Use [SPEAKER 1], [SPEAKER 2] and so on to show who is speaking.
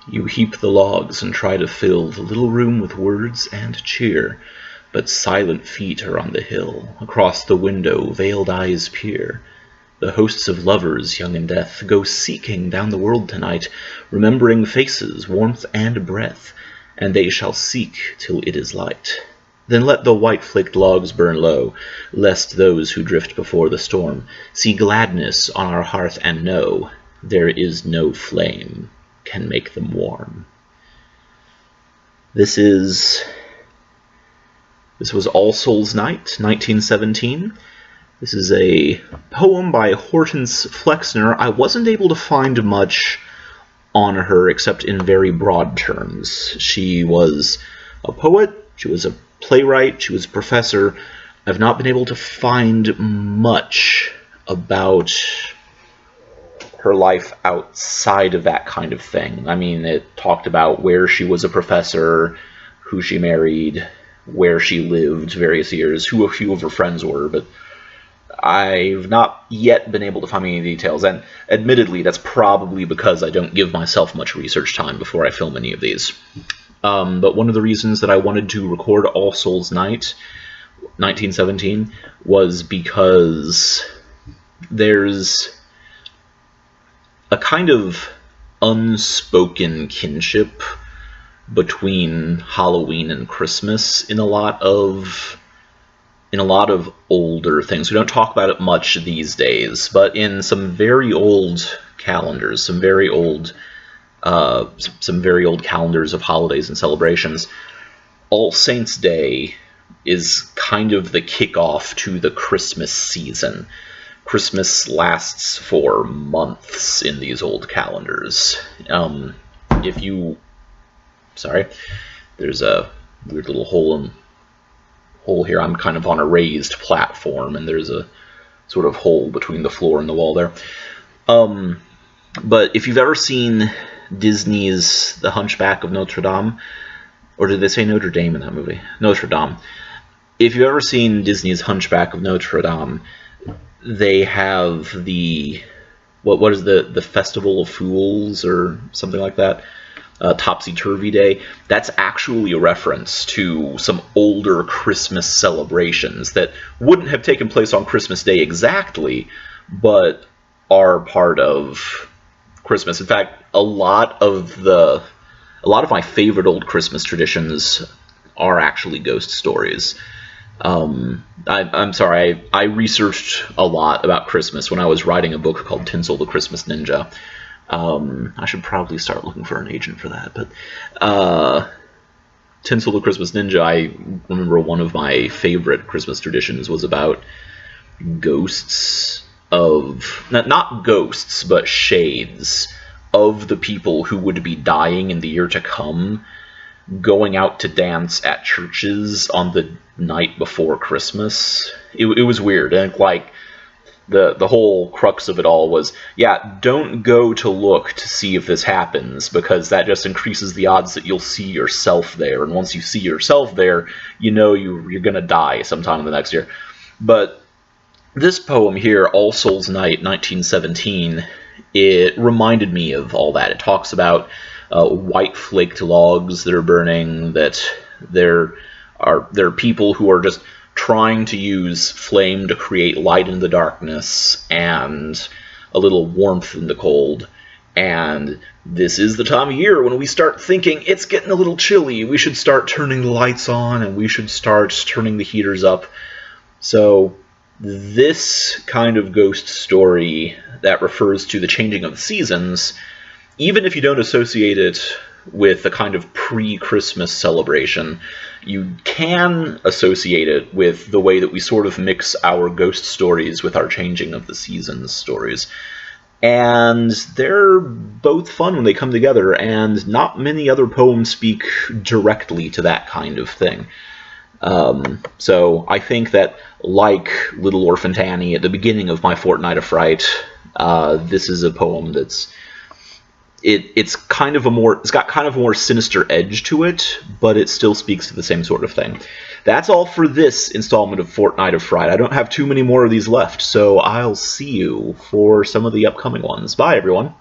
[SPEAKER 1] You heap the logs and try to fill the little room with words and cheer, but silent feet are on the hill. Across the window veiled eyes peer. The hosts of lovers, young in death, go seeking down the world tonight, remembering faces, warmth, and breath, and they shall seek till it is light. Then let the white-flaked logs burn low, lest those who drift before the storm see gladness on our hearth and know there is no flame can make them warm. This was All Souls Night, 1917. This is a poem by Hortense Flexner. I wasn't able to find much on her except in very broad terms. She was a poet, she was a playwright, she was a professor. I've not been able to find much about her life outside of that kind of thing. I mean, it talked about where she was a professor, who she married, where she lived various years, who a few of her friends were, but I've not yet been able to find any details, and admittedly, that's probably because I don't give myself much research time before I film any of these. But one of the reasons that I wanted to record All Souls Night, 1917, was because there's a kind of unspoken kinship between Halloween and Christmas in a lot of older things. We don't talk about it much these days, but in some very old calendars, some very old calendars of holidays and celebrations, All Saints' Day is kind of the kickoff to the Christmas season. Christmas lasts for months in these old calendars. There's a weird little hole here. I'm kind of on a raised platform, and there's a sort of hole between the floor and the wall there. But if you've ever seen Disney's The Hunchback of Notre Dame, or did they say Notre Dame in that movie? Notre Dame. If you've ever seen Disney's Hunchback of Notre Dame, they have what is the Festival of Fools or something like that, Topsy-Turvy Day. That's actually a reference to some older Christmas celebrations that wouldn't have taken place on Christmas Day exactly, but are part of Christmas. In fact, a lot of my favorite old Christmas traditions are actually ghost stories. I'm sorry, I researched a lot about Christmas when I was writing a book called Tinsel the Christmas Ninja. I should probably start looking for an agent for that, but Tinsel the Christmas Ninja, I remember one of my favorite Christmas traditions was about ghosts of, not ghosts, but shades of the people who would be dying in the year to come, going out to dance at churches on the night before Christmas. It was weird, and like the whole crux of it all was, yeah, don't go to look to see if this happens, because that just increases the odds that you'll see yourself there, and once you see yourself there, you know you're gonna die sometime in the next year. But this poem here, All Souls Night, 1917, it reminded me of all that. It talks about white flaked logs that are burning, that there are people who are just trying to use flame to create light in the darkness and a little warmth in the cold. And this is the time of year when we start thinking it's getting a little chilly, we should start turning the lights on, and we should start turning the heaters up. So this kind of ghost story that refers to the changing of the seasons, even if you don't associate it with a kind of pre-Christmas celebration, you can associate it with the way that we sort of mix our ghost stories with our changing of the seasons stories. And they're both fun when they come together, and not many other poems speak directly to that kind of thing. So I think that, like Little Orphan Annie at the beginning of my Fortnight of Fright, this is a poem that's it's got kind of a more sinister edge to it, but it still speaks to the same sort of thing. That's all for this installment of Fortnight of Fright. I don't have too many more of these left, so I'll see you for some of the upcoming ones. Bye, everyone.